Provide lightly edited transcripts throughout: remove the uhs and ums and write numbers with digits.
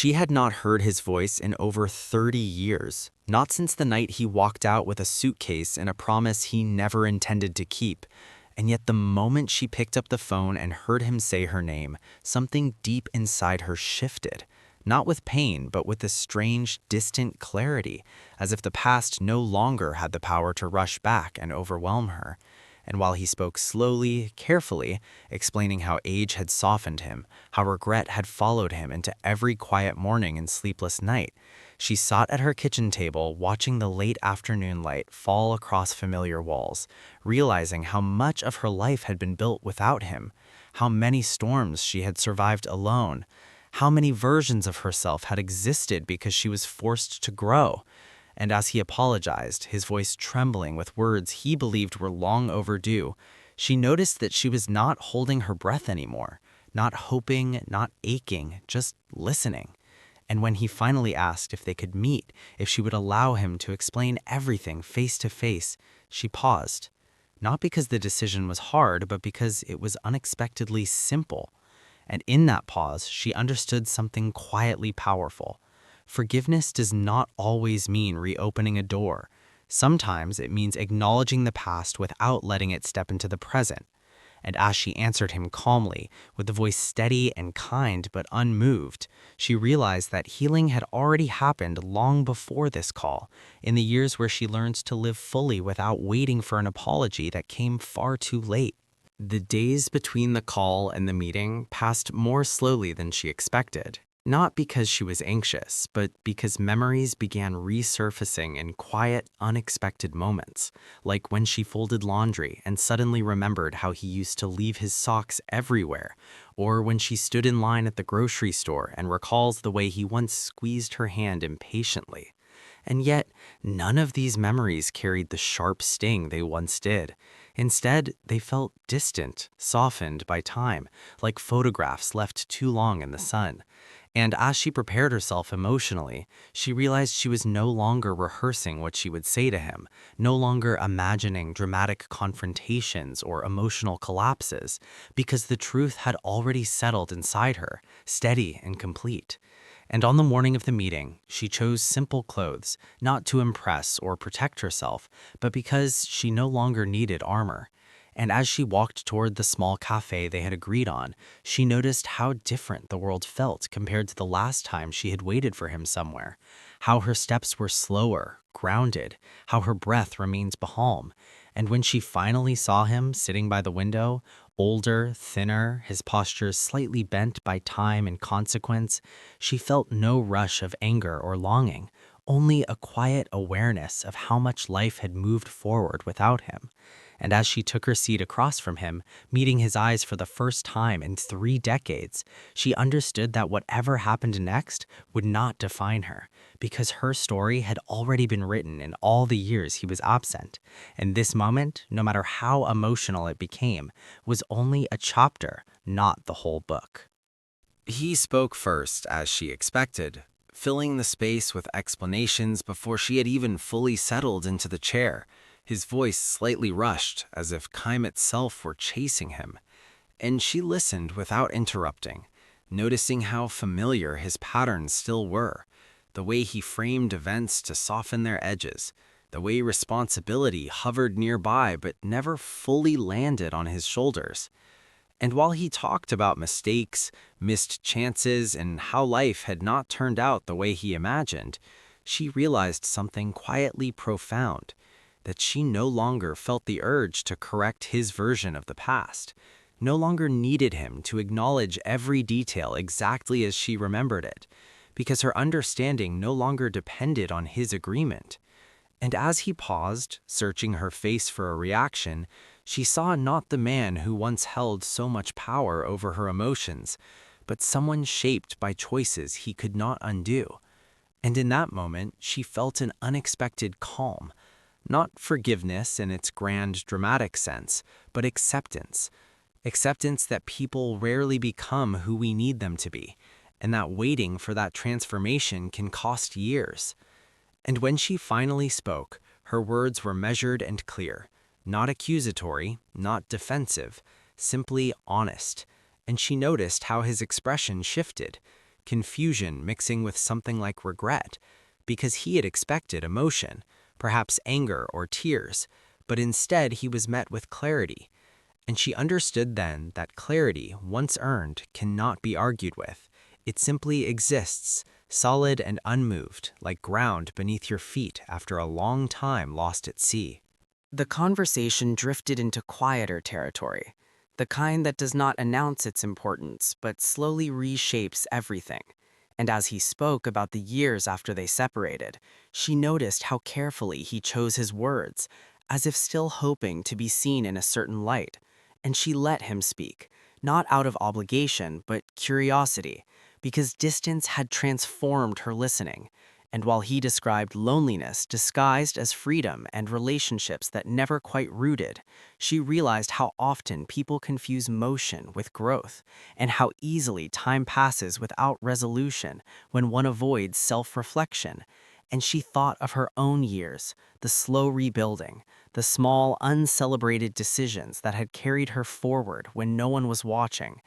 She had not heard his voice in over 30 years, not since the night he walked out with a suitcase and a promise he never intended to keep. And yet the moment she picked up the phone and heard him say her name, something deep inside her shifted. Not with pain, but with a strange, distant clarity, as if the past no longer had the power to rush back and overwhelm her. And while he spoke slowly, carefully, explaining how age had softened him, how regret had followed him into every quiet morning and sleepless night, she sat at her kitchen table watching the late afternoon light fall across familiar walls, realizing how much of her life had been built without him, how many storms she had survived alone, how many versions of herself had existed because she was forced to grow. And as he apologized, his voice trembling with words he believed were long overdue, she noticed that she was not holding her breath anymore, not hoping, not aching, just listening. And when he finally asked if they could meet, if she would allow him to explain everything face to face, she paused. Not because the decision was hard, but because it was unexpectedly simple. And in that pause, she understood something quietly powerful. Forgiveness does not always mean reopening a door. Sometimes it means acknowledging the past without letting it step into the present. And as she answered him calmly, with a voice steady and kind but unmoved, she realized that healing had already happened long before this call, in the years where she learned to live fully without waiting for an apology that came far too late. The days between the call and the meeting passed more slowly than she expected. Not because she was anxious, but because memories began resurfacing in quiet, unexpected moments, like when she folded laundry and suddenly remembered how he used to leave his socks everywhere, or when she stood in line at the grocery store and recalls the way he once squeezed her hand impatiently. And yet, none of these memories carried the sharp sting they once did. Instead, they felt distant, softened by time, like photographs left too long in the sun. And as she prepared herself emotionally, she realized she was no longer rehearsing what she would say to him, no longer imagining dramatic confrontations or emotional collapses, because the truth had already settled inside her, steady and complete. And on the morning of the meeting, she chose simple clothes, not to impress or protect herself, but because she no longer needed armor. And as she walked toward the small cafe they had agreed on, she noticed how different the world felt compared to the last time she had waited for him somewhere. How her steps were slower, grounded, how her breath remained calm. And when she finally saw him sitting by the window, older, thinner, his posture slightly bent by time and consequence, she felt no rush of anger or longing, only a quiet awareness of how much life had moved forward without him. And as she took her seat across from him, meeting his eyes for the first time in 3 decades, she understood that whatever happened next would not define her, because her story had already been written in all the years he was absent. And this moment, no matter how emotional it became, was only a chapter, not the whole book. He spoke first, as she expected, filling the space with explanations before she had even fully settled into the chair. His voice slightly rushed, as if time itself were chasing him. And she listened without interrupting, noticing how familiar his patterns still were, the way he framed events to soften their edges, the way responsibility hovered nearby but never fully landed on his shoulders. And while he talked about mistakes, missed chances, and how life had not turned out the way he imagined, she realized something quietly profound, that she no longer felt the urge to correct his version of the past, no longer needed him to acknowledge every detail exactly as she remembered it, because her understanding no longer depended on his agreement. And as he paused, searching her face for a reaction, she saw not the man who once held so much power over her emotions, but someone shaped by choices he could not undo. And in that moment, she felt an unexpected calm. Not forgiveness in its grand, dramatic sense, but acceptance. Acceptance that people rarely become who we need them to be, and that waiting for that transformation can cost years. And when she finally spoke, her words were measured and clear, not accusatory, not defensive, simply honest. And she noticed how his expression shifted. confusion mixing with something like regret, because he had expected emotion, perhaps anger or tears, but instead he was met with clarity. And she understood then that clarity, once earned, cannot be argued with. It simply exists, solid and unmoved, like ground beneath your feet after a long time lost at sea. The conversation drifted into quieter territory, the kind that does not announce its importance but slowly reshapes everything. And as he spoke about the years after they separated, she noticed how carefully he chose his words, as if still hoping to be seen in a certain light. And she let him speak, not out of obligation but curiosity, because distance had transformed her listening. And while he described loneliness disguised as freedom and relationships that never quite rooted, she realized how often people confuse motion with growth, and how easily time passes without resolution when one avoids self-reflection. And she thought of her own years, the slow rebuilding, the small, uncelebrated decisions that had carried her forward when no one was watching.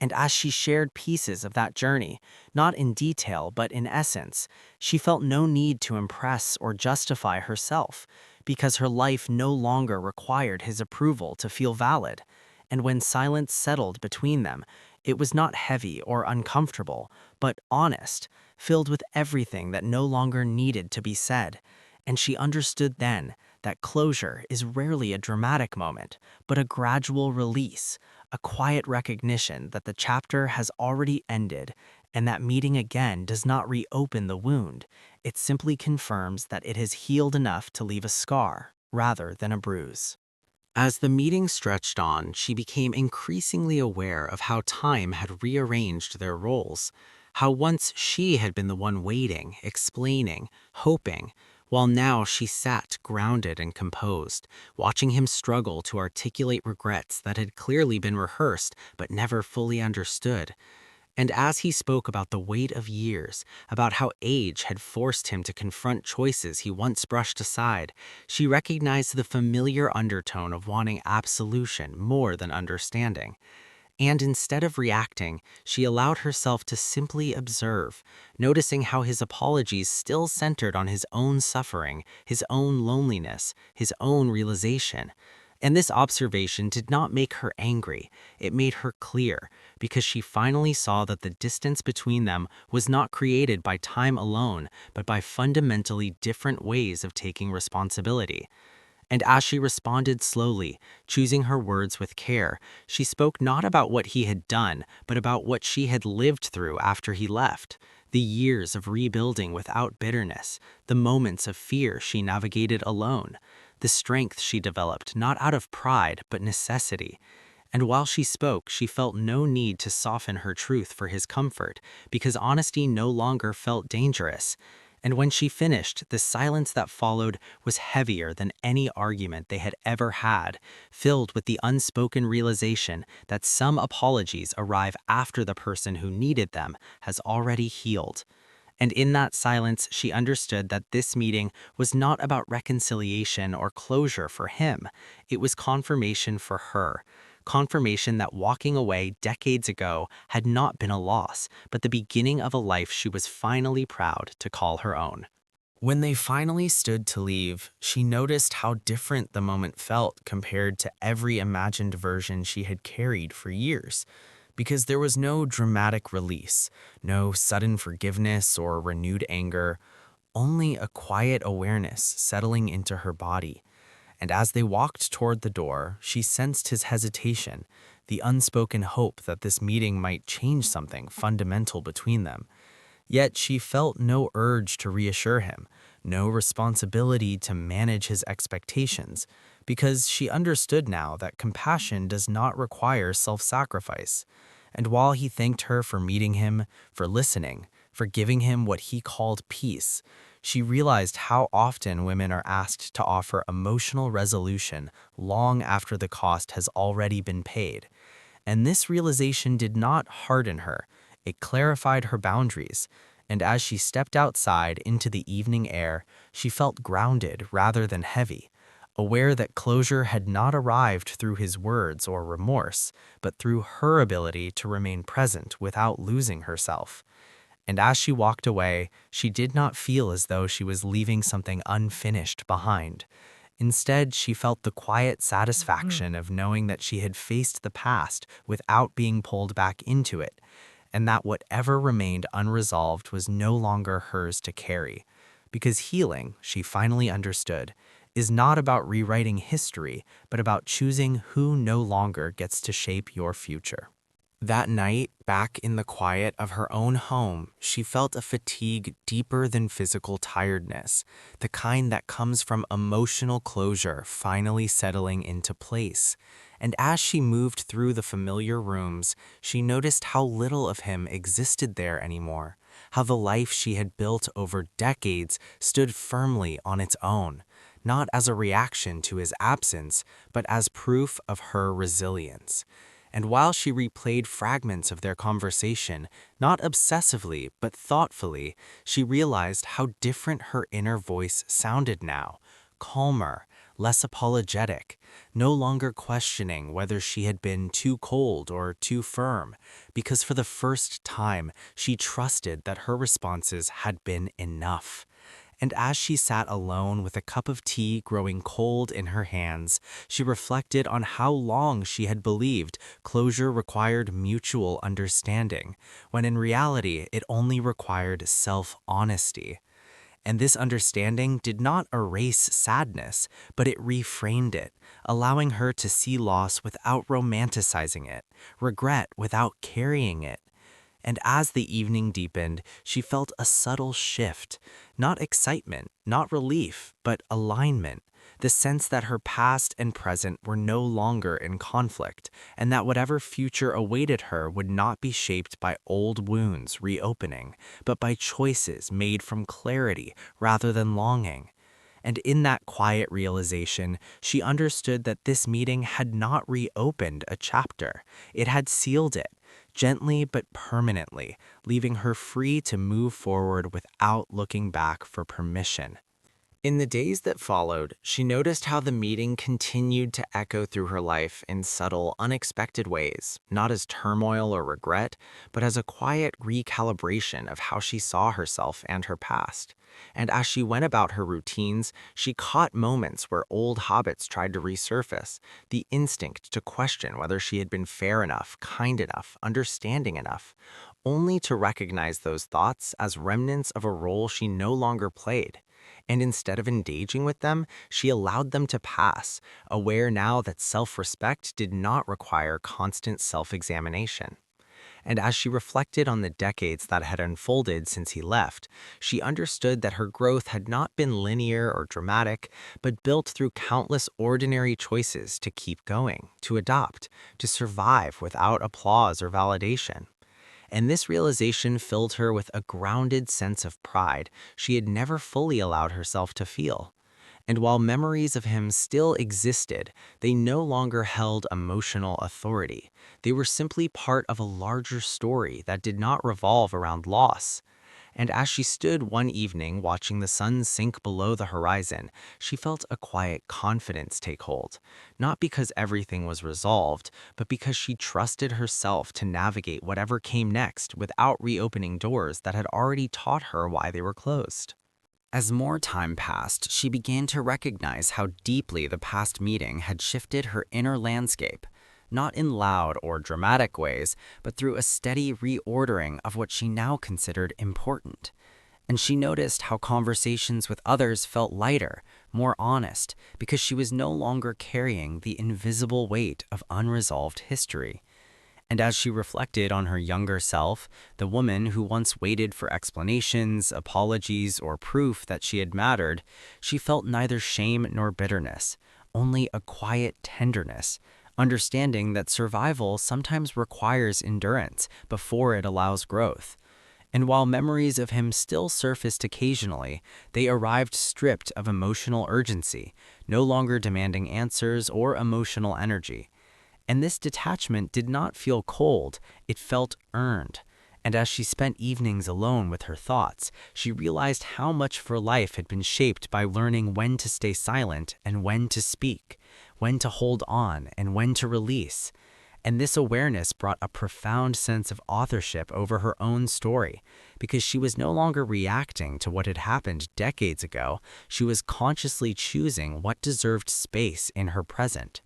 And as she shared pieces of that journey, not in detail but in essence, she felt no need to impress or justify herself, because her life no longer required his approval to feel valid. And when silence settled between them, it was not heavy or uncomfortable, but honest, filled with everything that no longer needed to be said. And she understood then that closure is rarely a dramatic moment, but a gradual release, a quiet recognition that the chapter has already ended, and that meeting again does not reopen the wound. It simply confirms that it has healed enough to leave a scar rather than a bruise. As the meeting stretched on, she became increasingly aware of how time had rearranged their roles, how once she had been the one waiting, explaining, hoping, while now she sat grounded and composed, watching him struggle to articulate regrets that had clearly been rehearsed but never fully understood. And as he spoke about the weight of years, about how age had forced him to confront choices he once brushed aside, she recognized the familiar undertone of wanting absolution more than understanding. And instead of reacting, she allowed herself to simply observe, noticing how his apologies still centered on his own suffering, his own loneliness, his own realization. And this observation did not make her angry, it made her clear, because she finally saw that the distance between them was not created by time alone, but by fundamentally different ways of taking responsibility. And as she responded slowly, choosing her words with care, she spoke not about what he had done, but about what she had lived through after he left. The years of rebuilding without bitterness, the moments of fear she navigated alone, the strength she developed not out of pride but necessity. And while she spoke, she felt no need to soften her truth for his comfort, because honesty no longer felt dangerous. And when she finished, the silence that followed was heavier than any argument they had ever had, filled with the unspoken realization that some apologies arrive after the person who needed them has already healed. And in that silence, she understood that this meeting was not about reconciliation or closure for him. It was confirmation for her. Confirmation that walking away decades ago had not been a loss, but the beginning of a life she was finally proud to call her own. When they finally stood to leave, she noticed how different the moment felt compared to every imagined version she had carried for years. Because there was no dramatic release, no sudden forgiveness or renewed anger, only a quiet awareness settling into her body. And as they walked toward the door, she sensed his hesitation, the unspoken hope that this meeting might change something fundamental between them. Yet she felt no urge to reassure him, no responsibility to manage his expectations, because she understood now that compassion does not require self-sacrifice. And while he thanked her for meeting him, for listening, for giving him what he called peace, she realized how often women are asked to offer emotional resolution long after the cost has already been paid. And this realization did not harden her, it clarified her boundaries. And as she stepped outside into the evening air, she felt grounded rather than heavy, aware that closure had not arrived through his words or remorse, but through her ability to remain present without losing herself. And as she walked away, she did not feel as though she was leaving something unfinished behind. Instead, she felt the quiet satisfaction of knowing that she had faced the past without being pulled back into it, and that whatever remained unresolved was no longer hers to carry. Because healing, she finally understood, is not about rewriting history, but about choosing who no longer gets to shape your future. That night, back in the quiet of her own home, she felt a fatigue deeper than physical tiredness, the kind that comes from emotional closure finally settling into place. And as she moved through the familiar rooms, she noticed how little of him existed there anymore, how the life she had built over decades stood firmly on its own, not as a reaction to his absence, but as proof of her resilience. And while she replayed fragments of their conversation, not obsessively but thoughtfully, she realized how different her inner voice sounded now, calmer, less apologetic, no longer questioning whether she had been too cold or too firm, because for the first time she trusted that her responses had been enough. And as she sat alone with a cup of tea growing cold in her hands, she reflected on how long she had believed closure required mutual understanding, when in reality it only required self-honesty. And this understanding did not erase sadness, but it reframed it, allowing her to see loss without romanticizing it, regret without carrying it. And as the evening deepened, she felt a subtle shift, not excitement, not relief, but alignment, the sense that her past and present were no longer in conflict, and that whatever future awaited her would not be shaped by old wounds reopening, but by choices made from clarity rather than longing. And in that quiet realization, she understood that this meeting had not reopened a chapter. It had sealed it, gently but permanently, leaving her free to move forward without looking back for permission. In the days that followed, she noticed how the meeting continued to echo through her life in subtle, unexpected ways, not as turmoil or regret, but as a quiet recalibration of how she saw herself and her past. And as she went about her routines, she caught moments where old habits tried to resurface, the instinct to question whether she had been fair enough, kind enough, understanding enough, only to recognize those thoughts as remnants of a role she no longer played. And instead of engaging with them, she allowed them to pass, aware now that self-respect did not require constant self-examination. And as she reflected on the decades that had unfolded since he left, she understood that her growth had not been linear or dramatic, but built through countless ordinary choices to keep going, to adopt, to survive without applause or validation. And this realization filled her with a grounded sense of pride she had never fully allowed herself to feel. And while memories of him still existed, they no longer held emotional authority. They were simply part of a larger story that did not revolve around loss. And as she stood one evening watching the sun sink below the horizon, she felt a quiet confidence take hold, not because everything was resolved, but because she trusted herself to navigate whatever came next without reopening doors that had already taught her why they were closed. As more time passed, she began to recognize how deeply the past meeting had shifted her inner landscape, not in loud or dramatic ways, but through a steady reordering of what she now considered important. And she noticed how conversations with others felt lighter, more honest, because she was no longer carrying the invisible weight of unresolved history. And as she reflected on her younger self, the woman who once waited for explanations, apologies, or proof that she had mattered, she felt neither shame nor bitterness, only a quiet tenderness, understanding that survival sometimes requires endurance before it allows growth. And while memories of him still surfaced occasionally, they arrived stripped of emotional urgency, no longer demanding answers or emotional energy. And this detachment did not feel cold, it felt earned. And as she spent evenings alone with her thoughts, she realized how much of her life had been shaped by learning when to stay silent and when to speak, when to hold on and when to release. And this awareness brought a profound sense of authorship over her own story, because she was no longer reacting to what had happened decades ago. She was consciously choosing what deserved space in her present.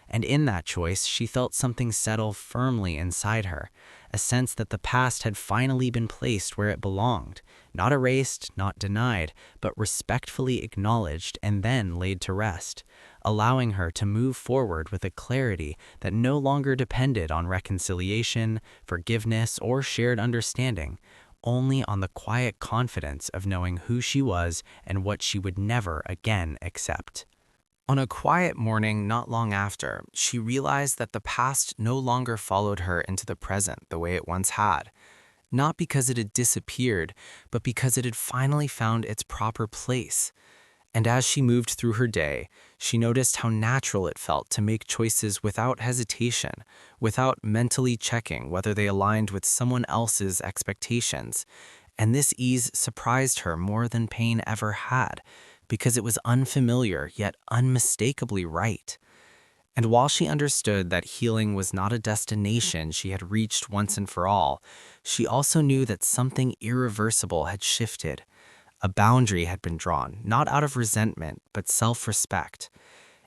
And in that choice, she felt something settle firmly inside her, a sense that the past had finally been placed where it belonged, not erased, not denied, but respectfully acknowledged and then laid to rest, allowing her to move forward with a clarity that no longer depended on reconciliation, forgiveness, or shared understanding, only on the quiet confidence of knowing who she was and what she would never again accept. On a quiet morning not long after, she realized that the past no longer followed her into the present the way it once had, not because it had disappeared, but because it had finally found its proper place. And as she moved through her day, she noticed how natural it felt to make choices without hesitation, without mentally checking whether they aligned with someone else's expectations. And this ease surprised her more than pain ever had, because it was unfamiliar yet unmistakably right. And while she understood that healing was not a destination she had reached once and for all, she also knew that something irreversible had shifted. A boundary had been drawn, not out of resentment, but self-respect.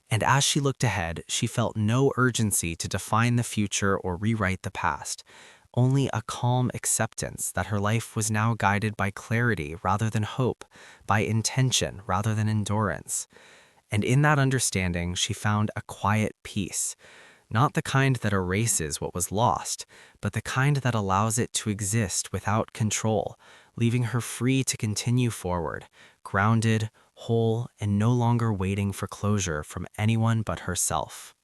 And as she looked ahead, she felt no urgency to define the future or rewrite the past, only a calm acceptance that her life was now guided by clarity rather than hope, by intention rather than endurance. And in that understanding, she found a quiet peace, not the kind that erases what was lost, but the kind that allows it to exist without control, leaving her free to continue forward, grounded, whole, and no longer waiting for closure from anyone but herself.